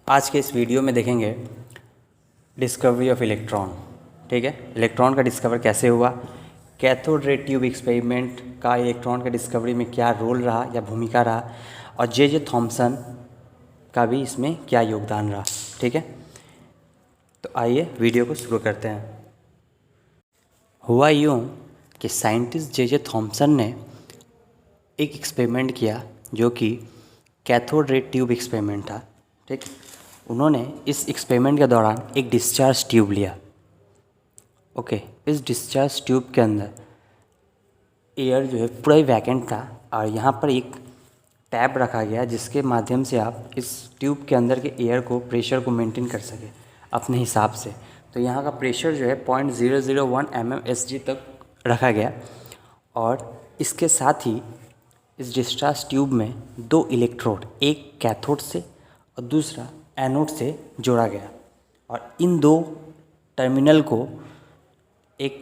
आज के इस वीडियो में देखेंगे डिस्कवरी ऑफ इलेक्ट्रॉन। ठीक है, इलेक्ट्रॉन का डिस्कवर कैसे हुआ, कैथोड रे ट्यूब एक्सपेरिमेंट का इलेक्ट्रॉन का डिस्कवरी में क्या रोल रहा या भूमिका रहा, और जे थॉमसन का भी इसमें क्या योगदान रहा। ठीक है, तो आइए वीडियो को शुरू करते हैं। हुआ यूँ कि साइंटिस्ट जे थॉमसन ने एक एक्सपेरिमेंट किया जो कि कैथोड रे ट्यूब एक्सपेरिमेंट था। ठीक, उन्होंने इस एक्सपेरिमेंट के दौरान एक डिस्चार्ज ट्यूब लिया। ओके, इस डिस्चार्ज ट्यूब के अंदर एयर जो है पूरा ही वैकेंट था और यहाँ पर एक टैप रखा गया जिसके माध्यम से आप इस ट्यूब के अंदर के एयर को, प्रेशर को मेंटेन कर सके अपने हिसाब से। तो यहाँ का प्रेशर जो है 0.001 mmSg तक रखा गया और इसके साथ ही इस डिस्चार्ज ट्यूब में दो इलेक्ट्रोड, एक कैथोड से और दूसरा एनोड से जोड़ा गया और इन दो टर्मिनल को एक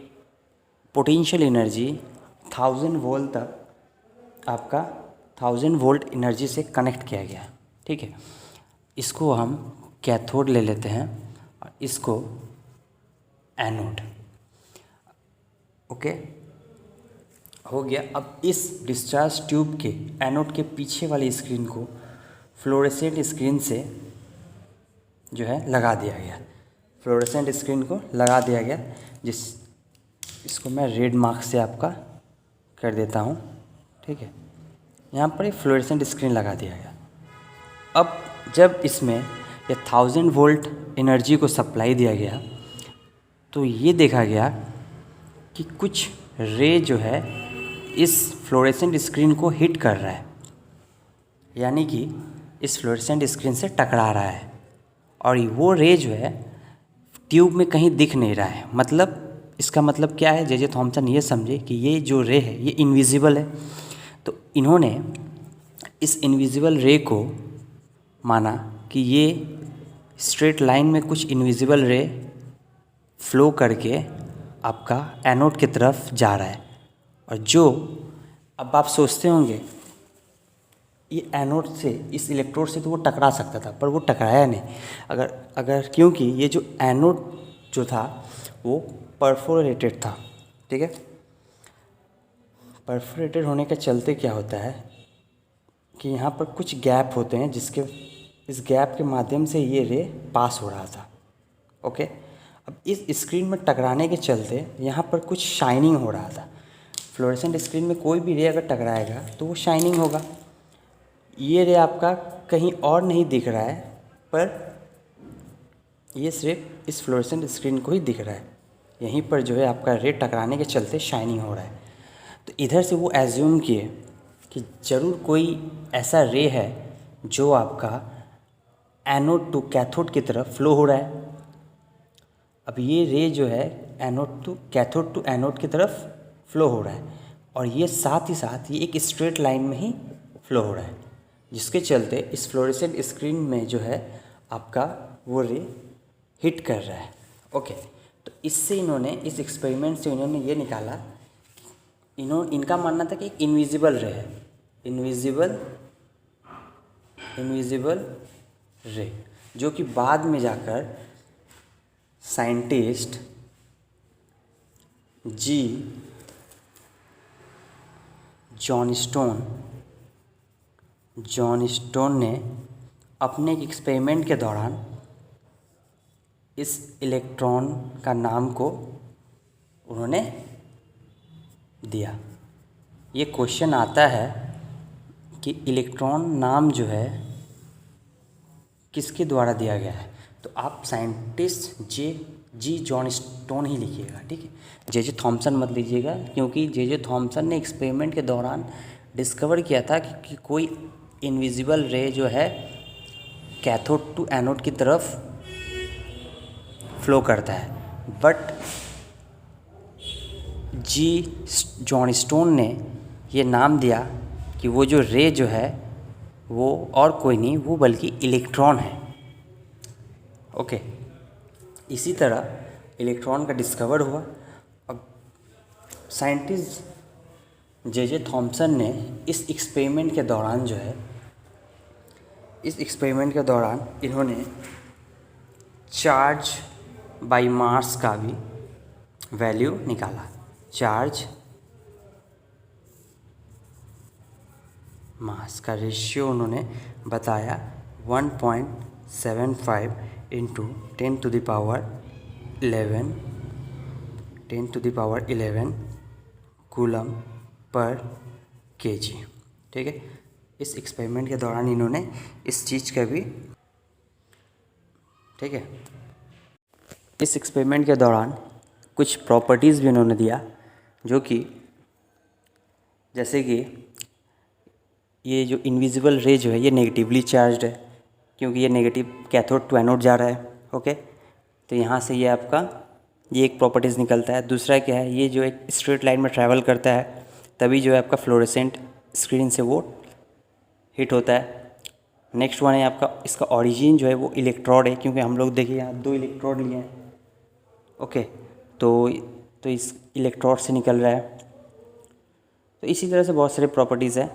पोटेंशियल एनर्जी 1000 वोल्ट तक, आपका 1000 वोल्ट एनर्जी से कनेक्ट किया गया। ठीक है, इसको हम कैथोड ले लेते हैं और इसको एनोड। ओके, हो गया। अब इस डिस्चार्ज ट्यूब के एनोड के पीछे वाली स्क्रीन को फ्लोरेसेंट स्क्रीन से जो है लगा दिया गया। फ्लोरेसेंट स्क्रीन को लगा दिया गया, इसको मैं रेड मार्क से आपका कर देता हूँ। ठीक है, यहाँ पर एक फ्लोरेसेंट स्क्रीन लगा दिया गया। अब जब इसमें ये 1000 वोल्ट एनर्जी को सप्लाई दिया गया तो ये देखा गया कि कुछ रे जो है इस फ्लोरेसेंट स्क्रीन को हिट कर रहा है, यानी कि इस फ्लोरेसेंट स्क्रीन से टकरा रहा है और वो रे जो है ट्यूब में कहीं दिख नहीं रहा है। मतलब इसका मतलब क्या है, जे थॉमसन ये समझे कि ये जो रे है ये इनविजिबल है। तो इन्होंने इस इनविजिबल रे को माना कि ये स्ट्रेट लाइन में कुछ इनविजिबल रे फ्लो करके आपका एनोड की तरफ जा रहा है। और जो अब आप सोचते होंगे ये एनोड से, इस इलेक्ट्रोड से तो वो टकरा सकता था, पर वो टकराया नहीं। अगर क्योंकि ये जो एनोड जो था वो परफोरेटेड था। ठीक है, परफोरेटेड होने के चलते क्या होता है कि यहाँ पर कुछ गैप होते हैं जिसके इस गैप के माध्यम से ये रे पास हो रहा था। ओके, अब इस स्क्रीन में टकराने के चलते यहाँ पर कुछ शाइनिंग हो रहा था। फ्लोरेसेंट स्क्रीन में कोई भी रे अगर टकराएगा तो वो शाइनिंग होगा। ये रे आपका कहीं और नहीं दिख रहा है, पर ये सिर्फ इस फ्लोरेसेंट स्क्रीन को ही दिख रहा है। यहीं पर जो है आपका रे टकराने के चलते शाइनिंग हो रहा है। तो इधर से वो एज्यूम किए कि ज़रूर कोई ऐसा रे है जो आपका एनोड टू कैथोड की तरफ फ्लो हो रहा है। अब ये रे जो है anode to cathode to anode की तरफ फ्लो हो रहा है और ये साथ ही साथ ये एक स्ट्रेट लाइन में ही फ्लो हो रहा है, जिसके चलते इस फ्लोरेसेंट स्क्रीन में जो है आपका वो रे हिट कर रहा है। ओके, तो इससे इन्होंने, इस एक्सपेरिमेंट से इन्होंने ये निकाला, इनका मानना था कि एक इनविजिबल रे है, इनविजिबल रे, जो कि बाद में जाकर साइंटिस्ट जॉन स्टोन ने अपने एक एक्सपेरिमेंट के दौरान इस इलेक्ट्रॉन का नाम को उन्होंने दिया। ये क्वेश्चन आता है कि इलेक्ट्रॉन नाम जो है किसके द्वारा दिया गया है, तो आप साइंटिस्ट जॉन स्टोन ही लिखिएगा। ठीक है, जे थॉमसन मत लीजिएगा, क्योंकि जे थॉमसन ने एक्सपेरिमेंट के दौरान डिस्कवर किया था कि कोई इनविजिबल रे जो है कैथोड टू एनोड की तरफ फ्लो करता है, बट जॉन स्टोन ने ये नाम दिया कि वो जो रे जो है वो और कोई नहीं, वो बल्कि इलेक्ट्रॉन है। ओके, इसी तरह इलेक्ट्रॉन का डिस्कवर हुआ। अब साइंटिस्ट जे थॉमसन ने इस एक्सपेरिमेंट के दौरान जो है इस एक्सपेरिमेंट के दौरान इन्होंने चार्ज बाय मास का भी वैल्यू निकाला। चार्ज मास का रेशियो उन्होंने बताया 1.75 into 10 to the power 11 coulomb per KG. ठीक है, इस एक्सपेरिमेंट के दौरान इन्होंने इस चीज़ का भी, ठीक है, इस एक्सपेरिमेंट के दौरान कुछ प्रॉपर्टीज़ भी उन्होंने दिया, जो कि जैसे कि ये जो इनविजिबल रे जो है ये नेगेटिवली चार्ज्ड है, क्योंकि ये नेगेटिव कैथोड टू एनोड जा रहा है। ओके, तो यहाँ से ये आपका ये एक प्रॉपर्टीज़ निकलता है। दूसरा क्या है, ये जो एक स्ट्रेट लाइन में ट्रैवल करता है तभी जो है आपका फ्लोरेसेंट स्क्रीन से वो हिट होता है। नेक्स्ट वन है आपका, इसका ओरिजिन जो है वो इलेक्ट्रोड है, क्योंकि हम लोग देखिए यहाँ 2 इलेक्ट्रोड लिए हैं। ओके, तो इस इलेक्ट्रोड से निकल रहा है। तो इसी तरह से बहुत सारे प्रॉपर्टीज़ हैं,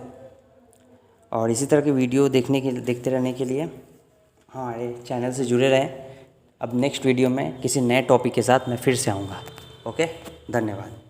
और इसी तरह के वीडियो देखते रहने के लिए हमारे चैनल से जुड़े रहें। अब नेक्स्ट वीडियो में किसी नए टॉपिक के साथ मैं फिर से आऊँगा। ओके, धन्यवाद।